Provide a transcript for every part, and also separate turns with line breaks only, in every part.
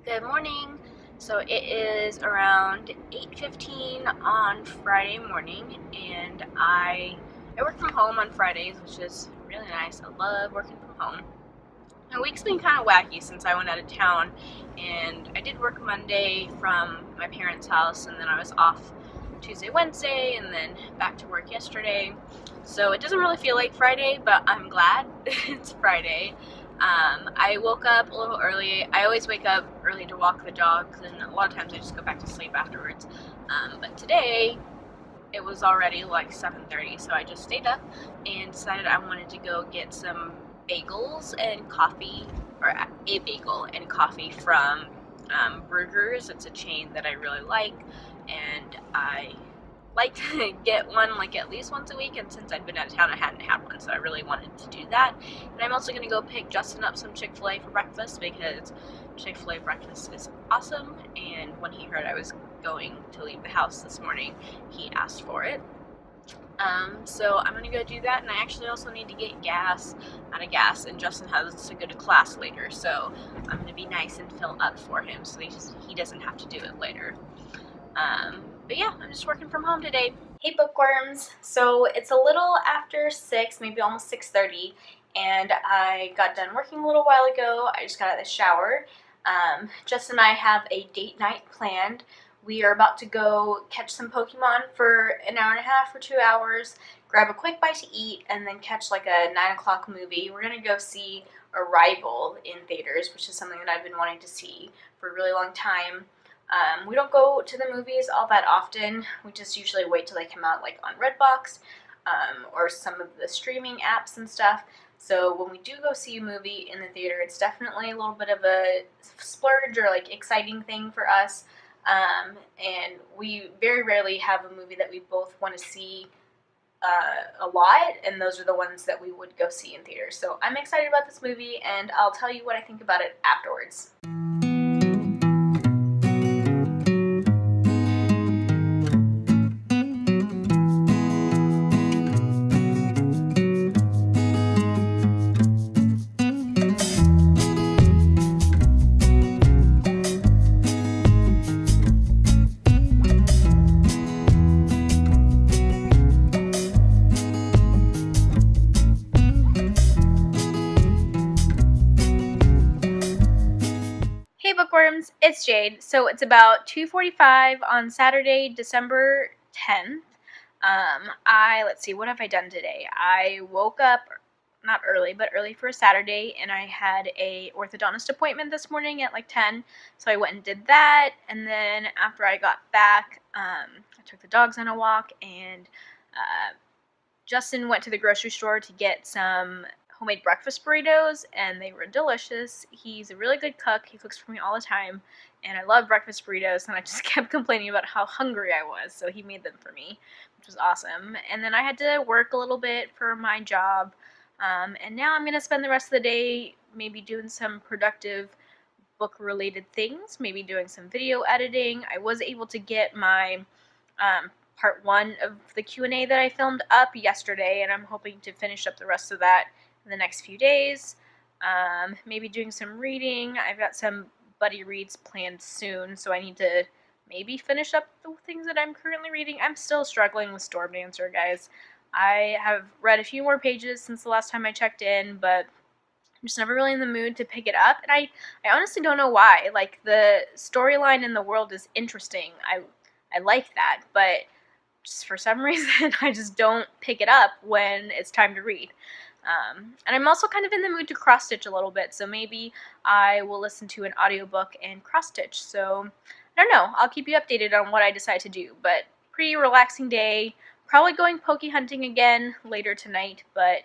Good morning. So it is around 8:15 on Friday morning, and I work from home on Fridays, which is really nice. I love working from home. My week's been kind of wacky since I went out of town, and I did work Monday from my parents' house, and then I was off Tuesday, Wednesday, and then back to work yesterday. So it doesn't really feel like Friday, but I'm glad it's Friday. I woke up a little early. I always wake up early to walk the dogs, and a lot of times I just go back to sleep afterwards. But today it was already like 7:30, so I just stayed up and decided I wanted to go get some bagels and coffee, or a bagel and coffee from Burgers. It's a chain that I really like, and I like to get one like at least once a week, and since I'd been out of town I hadn't had one, so I really wanted to do that. And I'm also going to go pick Justin up some Chick-fil-A for breakfast, because Chick-fil-A breakfast is awesome, and when he heard I was going to leave the house this morning, he asked for it. So I'm going to go do that, and I actually also need to get gas, out of gas, and Justin has to go to class later, so I'm going to be nice and fill up for him so he doesn't have to do it later. But yeah, I'm just working from home today. Hey bookworms! So it's a little after 6, maybe almost 6:30, and I got done working a little while ago. I just got out of the shower. Justin and I have a date night planned. We are about to go catch some Pokemon for an hour and a half or 2 hours, grab a quick bite to eat, and then catch like a 9 o'clock movie. We're going to go see Arrival in theaters, which is something that I've been wanting to see for a really long time. We don't go to the movies all that often. We just usually wait till they come out, like on Redbox or some of the streaming apps and stuff. So when we do go see a movie in the theater, it's definitely a little bit of a splurge or like exciting thing for us. And we very rarely have a movie that we both want to see a lot, and those are the ones that we would go see in theaters. So I'm excited about this movie, and I'll tell you what I think about it afterwards. Hey bookworms, it's Jade. So it's about 2:45 on Saturday, December 10th. Let's see, what have I done today? I woke up, not early, but early for a Saturday, and I had a orthodontist appointment this morning at like 10, so I went and did that, and then after I got back, I took the dogs on a walk, and Justin went to the grocery store to get some homemade breakfast burritos, and they were delicious. He's a really good cook. He cooks for me all the time, and I love breakfast burritos, and I just kept complaining about how hungry I was, so he made them for me, which was awesome. And then I had to work a little bit for my job, and now I'm going to spend the rest of the day maybe doing some productive book-related things, maybe doing some video editing. I was able to get my part 1 of the Q&A that I filmed up yesterday, and I'm hoping to finish up the rest of that in the next few days. Maybe doing some reading. I've got some buddy reads planned soon, so I need to maybe finish up the things that I'm currently reading. I'm still struggling with Storm Dancer, guys. I have read a few more pages since the last time I checked in, but I'm just never really in the mood to pick it up, and I honestly don't know why. Like, the storyline in the world is interesting. I like that, but just for some reason I just don't pick it up when it's time to read. And I'm also kind of in the mood to cross-stitch a little bit, so maybe I will listen to an audiobook and cross-stitch. So, I don't know. I'll keep you updated on what I decide to do, but pretty relaxing day. Probably going poke hunting again later tonight, but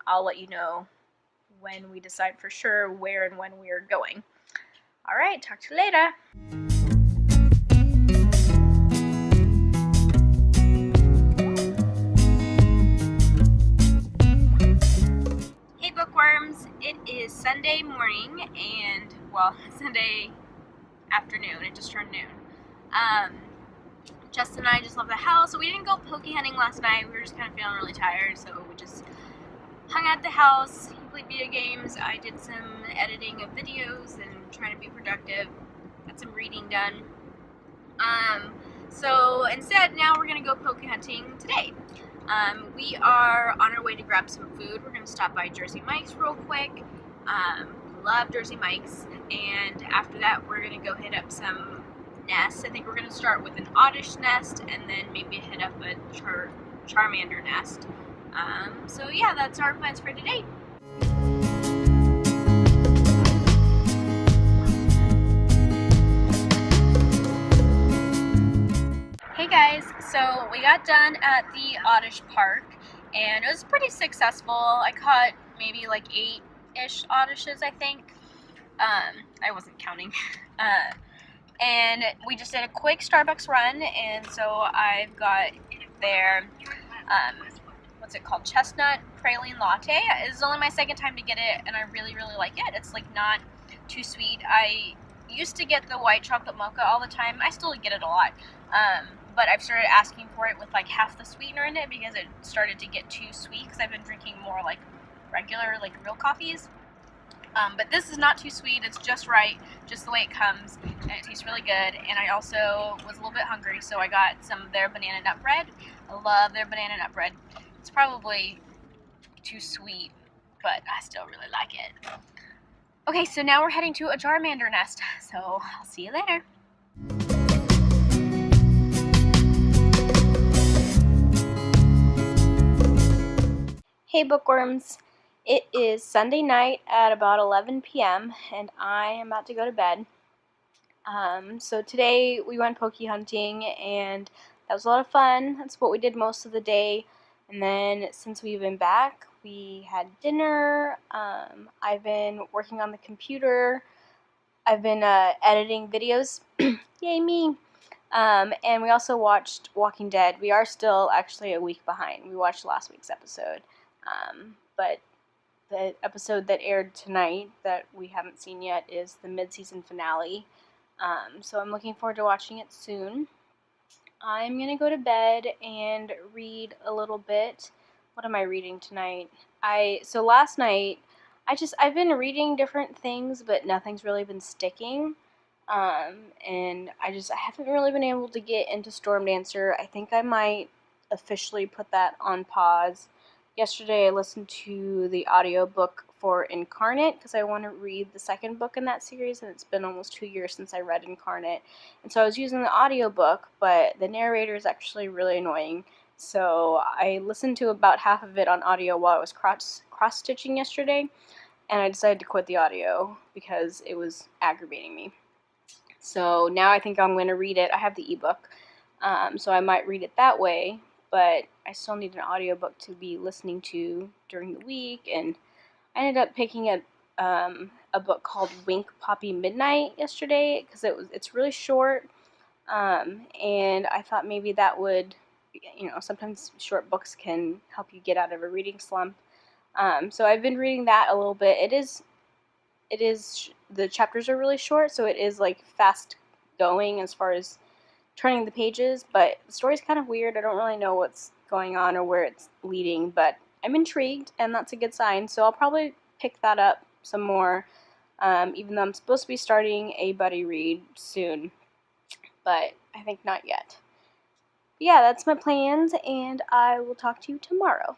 I'll let you know when we decide for sure where and when we are going. Alright, talk to you later. Bookworms, it is Sunday morning, and well, Sunday afternoon. It just turned noon. Justin and I just left the house, so we didn't go poke hunting last night. We were just kind of feeling really tired, so we just hung out at the house. He play video games. I did some editing of videos and trying to be productive. Got some reading done. So instead, now we're gonna go poke hunting today. We are on our way to grab some food. We're gonna stop by Jersey Mike's real quick. Love Jersey Mike's, and after that, we're gonna go hit up some nests. I think we're gonna start with an oddish nest, and then maybe hit up a Charmander nest. So yeah, that's our plans for today. Hey guys, so we got done at the Oddish Park, and it was pretty successful. I caught maybe like 8-ish Oddishes, I think. I wasn't counting. And we just did a quick Starbucks run, and so I've got their, what's it called, chestnut praline latte. It's only my second time to get it, and I really, really like it. It's like not too sweet. I used to get the white chocolate mocha all the time. I still get it a lot. But I've started asking for it with like half the sweetener in it because it started to get too sweet because I've been drinking more like regular, like real coffees. But this is not too sweet. It's just right, just the way it comes, and it tastes really good. And I also was a little bit hungry, so I got some of their banana nut bread. I love their banana nut bread. It's probably too sweet, but I still really like it. Okay, so now we're heading to a Charmander nest, so I'll see you later. Hey bookworms, it is Sunday night at about 11 p.m. and I am about to go to bed. So today we went poke hunting and that was a lot of fun. That's what we did most of the day. And then since we've been back, we had dinner. I've been working on the computer. I've been editing videos. Yay me! And we also watched Walking Dead. We are still actually a week behind. We watched last week's episode. But the episode that aired tonight that we haven't seen yet is the mid-season finale. So I'm looking forward to watching it soon. I'm going to go to bed and read a little bit. What am I reading tonight? So last night, I've been reading different things, but nothing's really been sticking. And I haven't really been able to get into Storm Dancer. I think I might officially put that on pause. Yesterday I listened to the audiobook for Incarnate because I want to read the second book in that series, and it's been almost 2 years since I read Incarnate. And so I was using the audiobook, but the narrator is actually really annoying. So I listened to about half of it on audio while I was cross-stitching yesterday, and I decided to quit the audio because it was aggravating me. So now I think I'm going to read it. I have the ebook, so I might read it that way. But I still need an audiobook to be listening to during the week, and I ended up picking up a book called Wink Poppy Midnight yesterday because it's really short, and I thought maybe that would, sometimes short books can help you get out of a reading slump. So I've been reading that a little bit. The chapters are really short, so it is like fast going as far as turning the pages, but the story's kind of weird. I don't really know what's going on or where it's leading, but I'm intrigued, and that's a good sign, so I'll probably pick that up some more, even though I'm supposed to be starting a buddy read soon, but I think not yet. But yeah, that's my plans, and I will talk to you tomorrow.